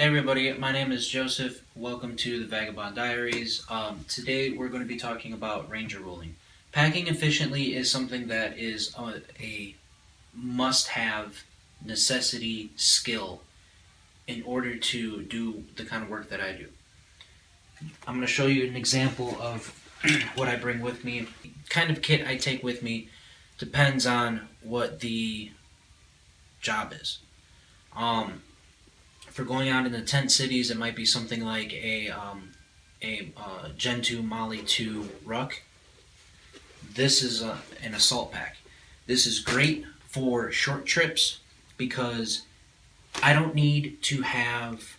Hey everybody, my name is Joseph. Welcome to the Vagabond Diaries. Today we're going to be talking about ranger rolling. Packing efficiently is something that is a must-have necessity skill in order to do the kind of work that I do. I'm going to show you an example of what I bring with me. The kind of kit I take with me depends on what the job is. For going out in the tent cities, it might be something like a Gen 2 Molly 2 ruck. This is an assault pack. This is great for short trips because I don't need to have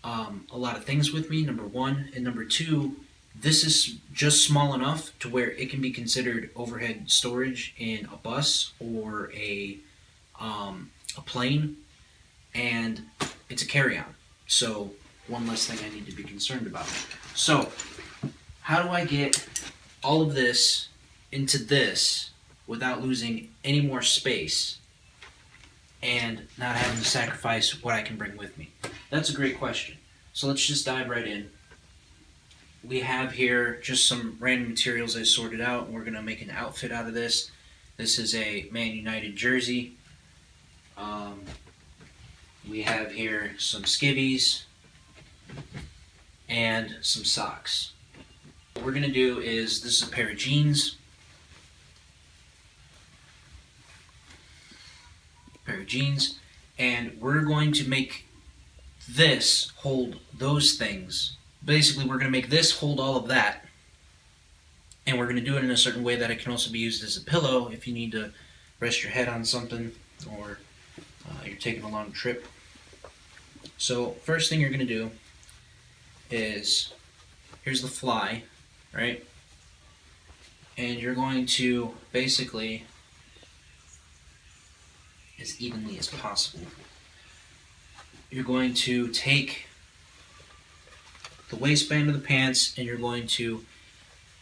a lot of things with me, number one. And number two, this is just small enough to where it can be considered overhead storage in a bus or a plane, and it's a carry-on. So one less thing I need to be concerned about. So how do I get all of this into this without losing any more space and not having to sacrifice what I can bring with me? That's a great question. So let's just dive right in. We have here just some random materials I sorted out, and we're going to make an outfit out of this. This is a Man United jersey. We have here some skivvies and some socks. What we're going to do is, this is a pair of jeans. And we're going to make this hold those things. Basically, we're going to make this hold all of that, and we're going to do it in a certain way that it can also be used as a pillow if you need to rest your head on something, or you're taking a long trip. So first thing you're going to do is, here's the fly, right? And you're going to basically, as evenly as possible, you're going to take the waistband of the pants and you're going to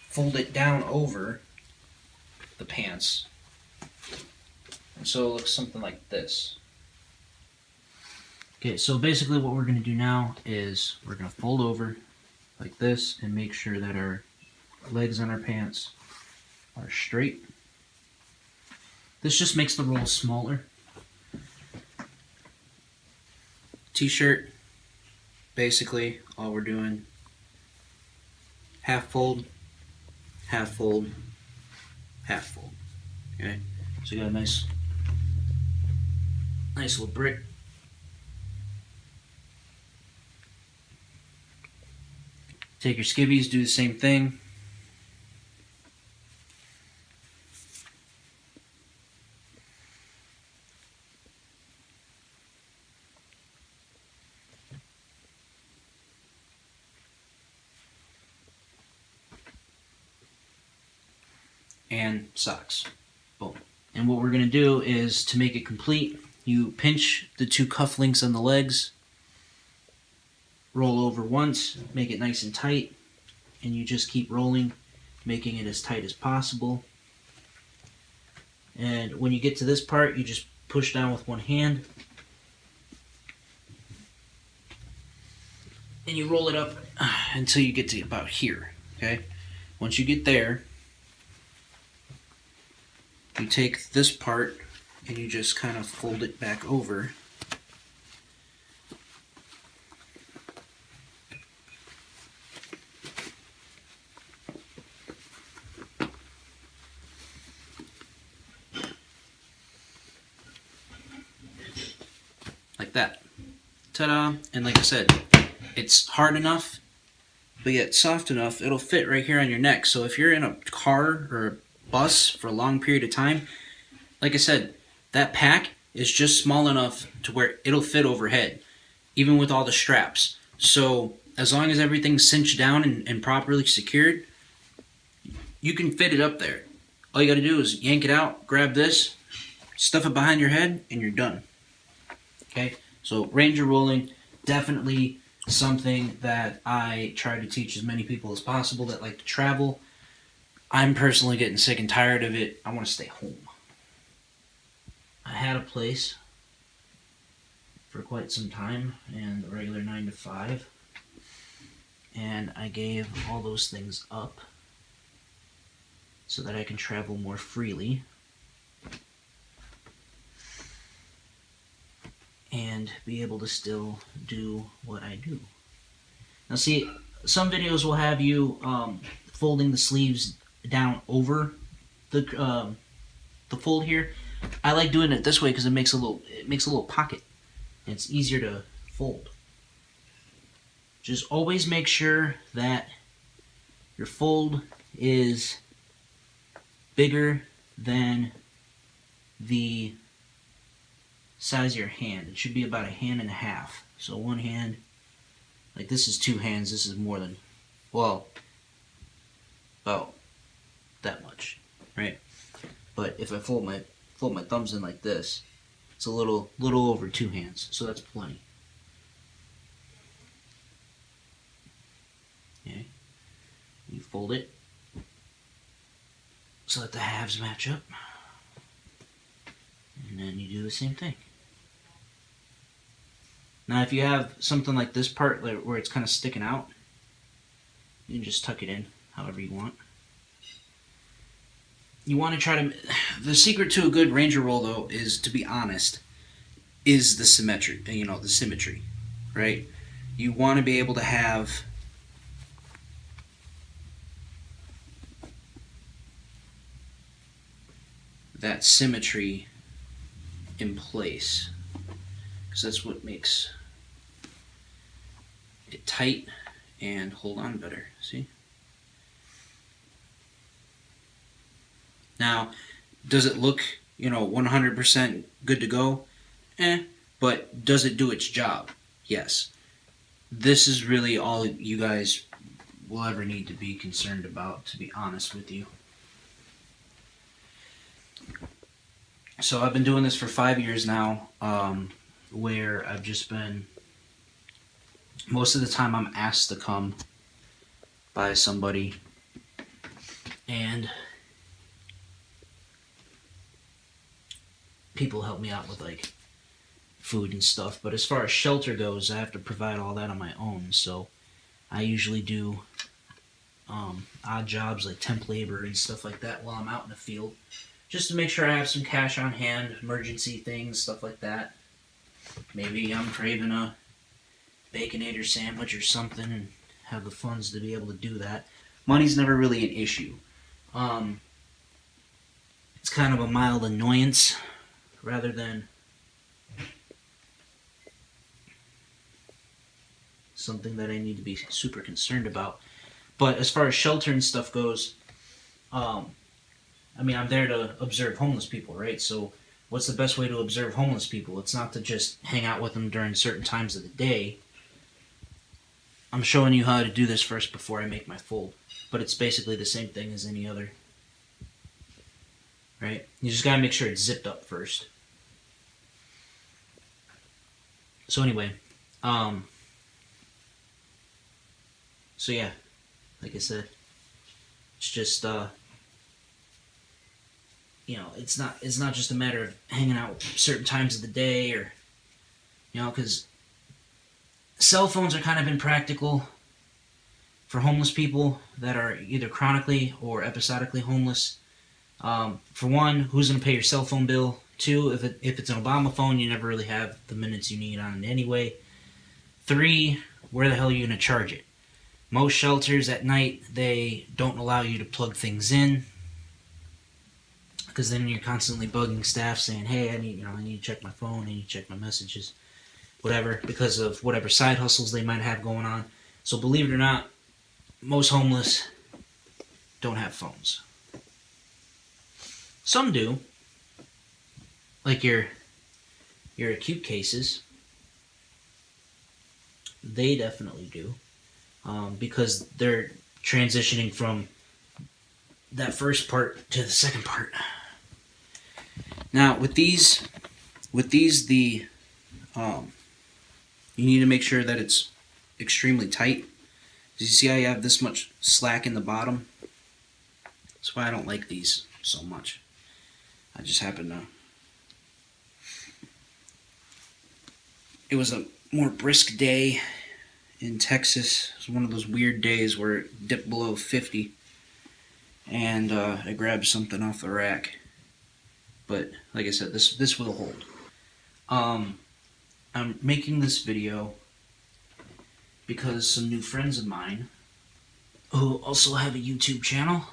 fold it down over the pants. And so it looks something like this. Okay, so basically what we're going to do now is we're going to fold over like this and make sure that our legs on our pants are straight. This just makes the roll smaller. T-shirt, basically all we're doing, half fold, half fold, half fold. Okay, so you got a nice little brick. Take your skivvies, do the same thing. And socks. Boom. And what we're going to do is, to make it complete, you pinch the two cufflinks on the legs, roll over once, make it nice and tight, and you just keep rolling, making it as tight as possible. And when you get to this part, you just push down with one hand, and you roll it up until you get to about here. Okay? Once you get there, you take this part and you just kind of fold it back over. Like that. Ta-da! And like I said, it's hard enough, but yet soft enough, it'll fit right here on your neck. So if you're in a car or a bus for a long period of time, like I said, that pack is just small enough to where it'll fit overhead, even with all the straps. So as long as everything's cinched down and properly secured, you can fit it up there. All you got to do is yank it out, grab this, stuff it behind your head, and you're done. Okay, so ranger rolling, definitely something that I try to teach as many people as possible that like to travel. I'm personally getting sick and tired of it. I want to stay home. I had a place for quite some time, and the regular 9 to 5. And I gave all those things up so that I can travel more freely and be able to still do what I do. Now see, some videos will have you folding the sleeves down over the fold here. I like doing it this way because it makes a little pocket. And it's easier to fold. Just always make sure that your fold is bigger than the size of your hand. It should be about 1.5 hands. So one hand, like this is 2 hands, this is more than, well, about that much, right? But if I fold my thumbs in like this, it's a little over 2 hands, so that's plenty. Okay, you fold it so that the halves match up, and then you do the same thing. Now if you have something like this part where it's kind of sticking out, you can just tuck it in however you want. You want to try to... The secret to a good Ranger roll, though, is, to be honest, is the symmetry. The symmetry, right? You want to be able to have that symmetry in place, because that's what makes it tight and hold on better. See? Now, does it look, 100% good to go? But does it do its job? Yes. This is really all you guys will ever need to be concerned about, to be honest with you. So I've been doing this for 5 years now, where I've just been, most of the time I'm asked to come by somebody, and people help me out with like food and stuff. But as far as shelter goes, I have to provide all that on my own. So I usually do odd jobs like temp labor and stuff like that while I'm out in the field, just to make sure I have some cash on hand, emergency things, stuff like that. Maybe I'm craving a Baconator sandwich or something and have the funds to be able to do that. Money's never really an issue. It's kind of a mild annoyance rather than something that I need to be super concerned about. But as far as shelter and stuff goes, I'm there to observe homeless people, right? So what's the best way to observe homeless people? It's not to just hang out with them during certain times of the day. I'm showing you how to do this first before I make my fold. But it's basically the same thing as any other. Right? You just gotta make sure it's zipped up first. So anyway, so yeah, like I said, it's just it's not just a matter of hanging out certain times of the day, or because cell phones are kind of impractical for homeless people that are either chronically or episodically homeless. For one, who's going to pay your cell phone bill? 2, if it's an Obama phone, you never really have the minutes you need on it anyway. 3, where the hell are you going to charge it? Most shelters at night, they don't allow you to plug things in, because then you're constantly bugging staff saying, hey, I need to check my phone, I need to check my messages, whatever, because of whatever side hustles they might have going on. So believe it or not, most homeless don't have phones. Some do, like your acute cases. They definitely do, because they're transitioning from that first part to the second part. Now with these, you need to make sure that it's extremely tight. As you see how you have this much slack in the bottom? That's why I don't like these so much. I just happen to It was a more brisk day in Texas. It was one of those weird days where it dipped below 50. And I grabbed something off the rack. But like I said, this will hold. I'm making this video because some new friends of mine who also have a YouTube channel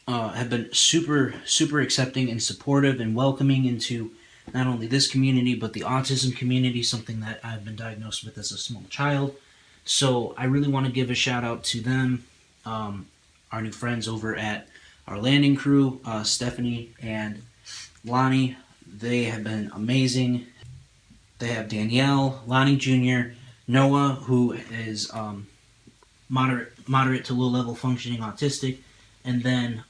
have been super accepting and supportive and welcoming into not only this community but the autism community, something that I've been diagnosed with as a small child. So I really want to give a shout out to them, our new friends over at our landing crew, Stephanie and Lonnie. They have been amazing. They have Danielle, Lonnie Jr., Noah, who is moderate to low level functioning autistic, and then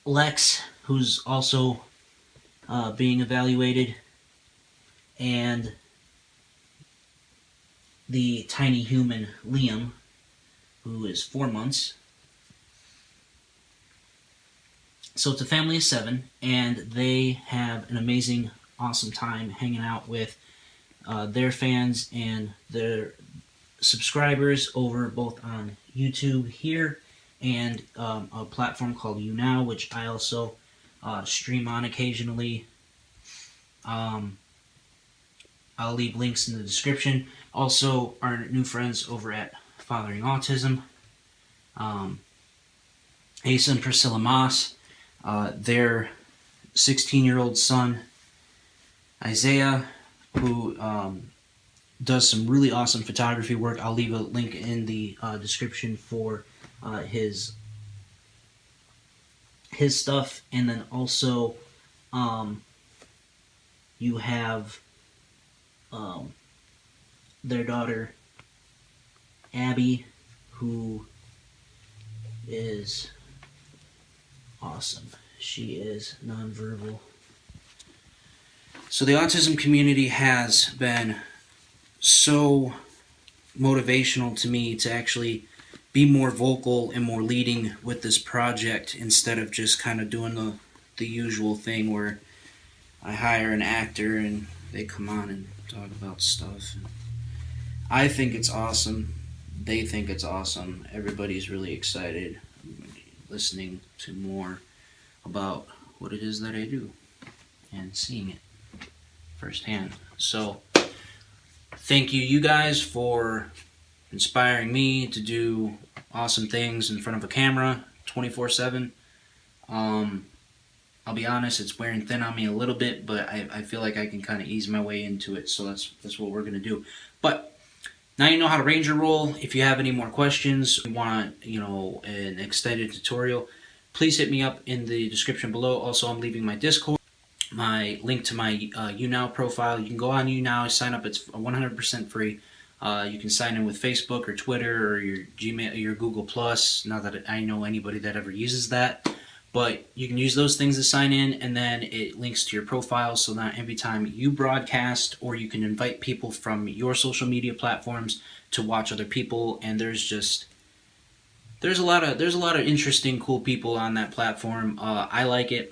Lex, who's also being evaluated, and the tiny human Liam, who is 4 months. So it's a family of 7, and they have an amazing, awesome time hanging out with their fans and their subscribers over both on YouTube here and a platform called YouNow, which I also stream on occasionally. I'll leave links in the description. Also, our new friends over at Fathering Autism, Asa and Priscilla Moss, their 16-year-old son, Isaiah, who does some really awesome photography work. I'll leave a link in the description for his stuff. And then also you have their daughter Abby, who is awesome. She is nonverbal. So the autism community has been so motivational to me to actually be more vocal and more leading with this project instead of just kind of doing the usual thing where I hire an actor and they come on and talk about stuff. I think it's awesome. They think it's awesome. Everybody's really excited listening to more about what it is that I do and seeing it firsthand. So thank you guys for inspiring me to do awesome things in front of a camera 24/7. I'll be honest, it's wearing thin on me a little bit, but I feel like I can kind of ease my way into it, so that's what we're going to do. But now you know how to Ranger roll. If you have any more questions, you want an extended tutorial, please hit me up in the description below. Also, I'm leaving my Discord, my link to my YouNow profile. You can go on YouNow, sign up. It's 100% free. You can sign in with Facebook or Twitter or your Gmail, your Google Plus. Not that I know anybody that ever uses that, but you can use those things to sign in, and then it links to your profile, so that every time you broadcast, or you can invite people from your social media platforms to watch other people. And there's a lot of interesting, cool people on that platform. I like it.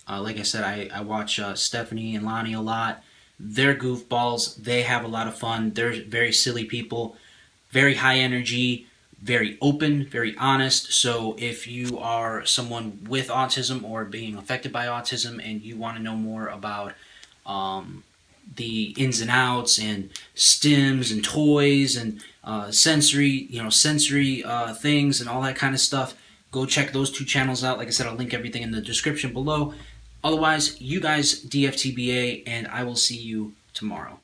Like I said, I watch Stephanie and Lonnie a lot. They're goofballs. They have a lot of fun. They're very silly people, very high energy, very open, very honest. So if you are someone with autism or being affected by autism and you want to know more about the ins and outs and stims and toys and sensory things and all that kind of stuff, go check those 2 channels out. Like I said, I'll link everything in the description below. Otherwise, you guys DFTBA, and I will see you tomorrow.